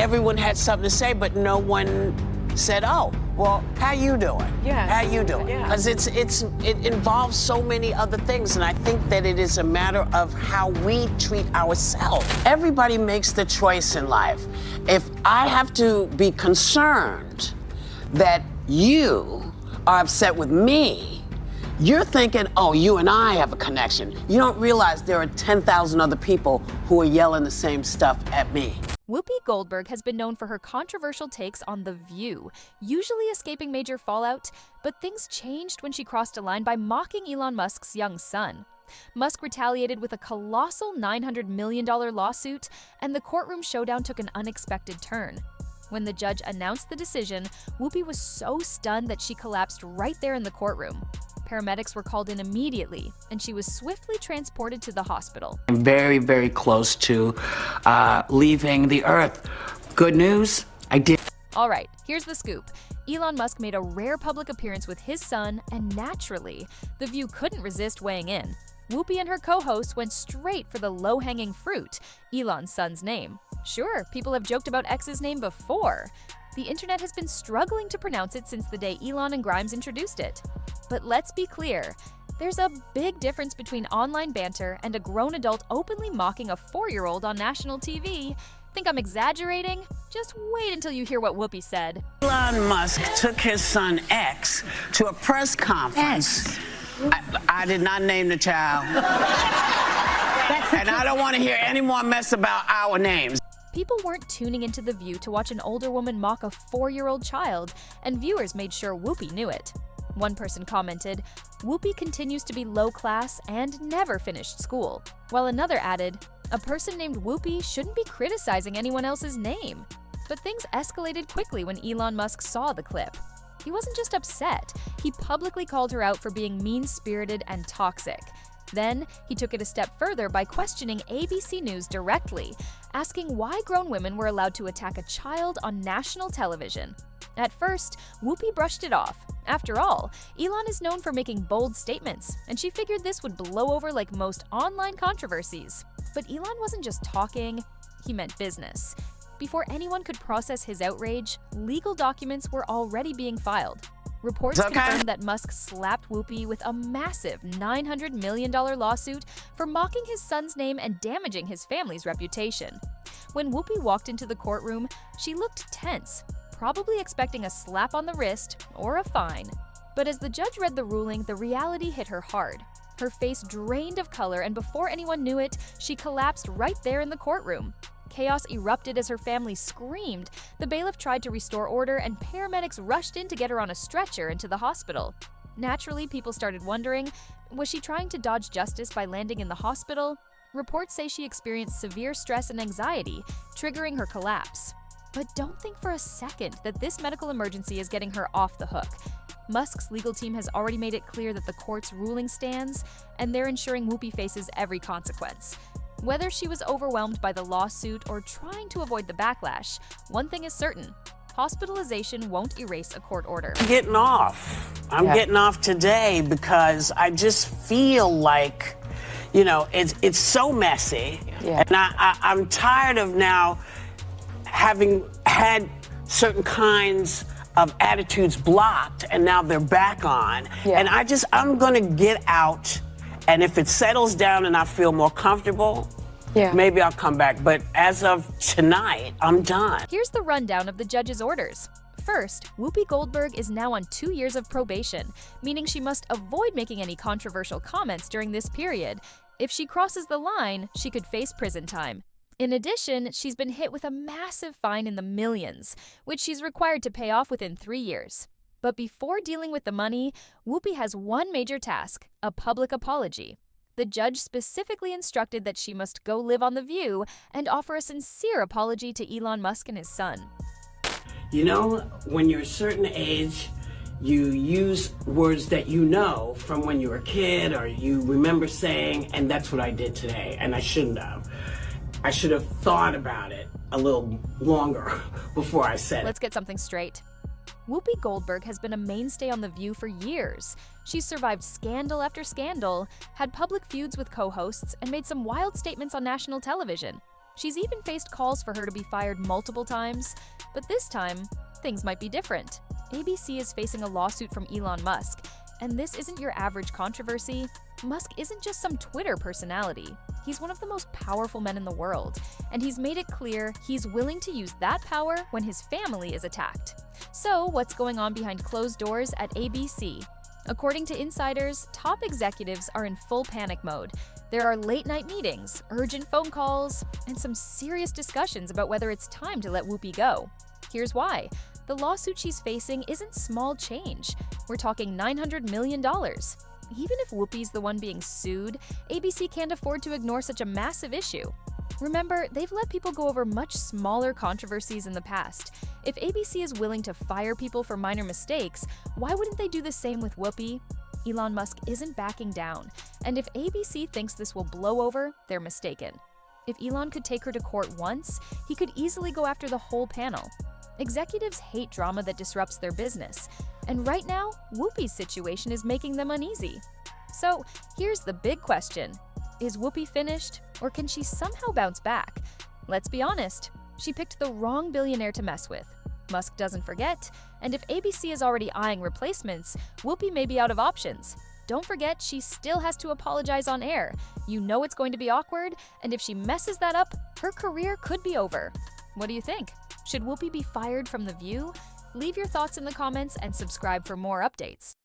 everyone had something to say, but no one said, oh, well, how you doing? Yeah. How you doing? Because it involves so many other things, and I think that it is a matter of how we treat ourselves. Everybody makes the choice in life. If I have to be concerned that you are upset with me, you're thinking, oh, you and I have a connection. You don't realize there are 10,000 other people who are yelling the same stuff at me. Whoopi Goldberg has been known for her controversial takes on The View, usually escaping major fallout, but things changed when she crossed a line by mocking Elon Musk's young son. Musk retaliated with a colossal $900 million lawsuit, and the courtroom showdown took an unexpected turn. When the judge announced the decision, Whoopi was so stunned that she collapsed right there in the courtroom. Paramedics were called in immediately, and she was swiftly transported to the hospital. I'm very, very close to leaving the earth. Good news, I did. All right, here's the scoop. Elon Musk made a rare public appearance with his son, and naturally, The View couldn't resist weighing in. Whoopi and her co-host went straight for the low-hanging fruit, Elon's son's name. Sure, people have joked about X's name before. The internet has been struggling to pronounce it since the day Elon and Grimes introduced it. But let's be clear, there's a big difference between online banter and a grown adult openly mocking a 4-year-old on national TV. Think I'm exaggerating? Just wait until you hear what Whoopi said. Elon Musk took his son X to a press conference. I did not name the child. And I don't want to hear any more mess about our names. People weren't tuning into The View to watch an older woman mock a 4-year-old child, and viewers made sure Whoopi knew it. One person commented, "Whoopi continues to be low class and never finished school," while another added, "A person named Whoopi shouldn't be criticizing anyone else's name." But things escalated quickly when Elon Musk saw the clip. He wasn't just upset, he publicly called her out for being mean-spirited and toxic. Then, he took it a step further by questioning ABC News directly, asking why grown women were allowed to attack a child on national television. At first, Whoopi brushed it off. After all, Elon is known for making bold statements, and she figured this would blow over like most online controversies. But Elon wasn't just talking, he meant business. Before anyone could process his outrage, legal documents were already being filed. Reports confirmed that Musk slapped Whoopi with a massive $900 million lawsuit for mocking his son's name and damaging his family's reputation. When Whoopi walked into the courtroom, she looked tense, probably expecting a slap on the wrist or a fine. But as the judge read the ruling, the reality hit her hard. Her face drained of color, and before anyone knew it, she collapsed right there in the courtroom. Chaos erupted as her family screamed. The bailiff tried to restore order, and paramedics rushed in to get her on a stretcher into the hospital. Naturally, people started wondering, was she trying to dodge justice by landing in the hospital? Reports say she experienced severe stress and anxiety, triggering her collapse. But don't think for a second that this medical emergency is getting her off the hook. Musk's legal team has already made it clear that the court's ruling stands, and they're ensuring Whoopi faces every consequence. Whether she was overwhelmed by the lawsuit or trying to avoid the backlash, one thing is certain: hospitalization won't erase a court order. I'm getting off. I'm getting off today because I just feel like, you know, it's so messy. And I'm tired of now having had certain kinds of attitudes blocked, and now they're back on. And I'm gonna get out, and if it settles down and I feel more comfortable, maybe I'll come back. But as of tonight, I'm done. Here's the rundown of the judge's orders. First, Whoopi Goldberg is now on 2 years of probation, meaning she must avoid making any controversial comments during this period. If she crosses the line, she could face prison time. In addition, she's been hit with a massive fine in the millions, which she's required to pay off within 3 years. But before dealing with the money, Whoopi has one major task: a public apology. The judge specifically instructed that she must go live on The View and offer a sincere apology to Elon Musk and his son. You know, when you're a certain age, you use words that you know from when you were a kid or you remember saying, and that's what I did today, and I shouldn't have. I should have thought about it a little longer before I said it. Let's get something straight. Whoopi Goldberg has been a mainstay on The View for years. She's survived scandal after scandal, had public feuds with co-hosts, and made some wild statements on national television. She's even faced calls for her to be fired multiple times, but this time, things might be different. ABC is facing a lawsuit from Elon Musk, and this isn't your average controversy. Musk isn't just some Twitter personality. He's one of the most powerful men in the world, and he's made it clear he's willing to use that power when his family is attacked. So, what's going on behind closed doors at ABC? According to insiders, top executives are in full panic mode. There are late-night meetings, urgent phone calls, and some serious discussions about whether it's time to let Whoopi go. Here's why. The lawsuit she's facing isn't small change. We're talking $900 million. Even if Whoopi's the one being sued, ABC can't afford to ignore such a massive issue. Remember, they've let people go over much smaller controversies in the past. If ABC is willing to fire people for minor mistakes, why wouldn't they do the same with Whoopi? Elon Musk isn't backing down, and if ABC thinks this will blow over, they're mistaken. If Elon could take her to court once, he could easily go after the whole panel. Executives hate drama that disrupts their business, and right now, Whoopi's situation is making them uneasy. So, here's the big question. Is Whoopi finished, or can she somehow bounce back? Let's be honest, she picked the wrong billionaire to mess with. Musk doesn't forget, and if ABC is already eyeing replacements, Whoopi may be out of options. Don't forget, she still has to apologize on air. You know it's going to be awkward, and if she messes that up, her career could be over. What do you think? Should Whoopi be fired from The View? Leave your thoughts in the comments and subscribe for more updates.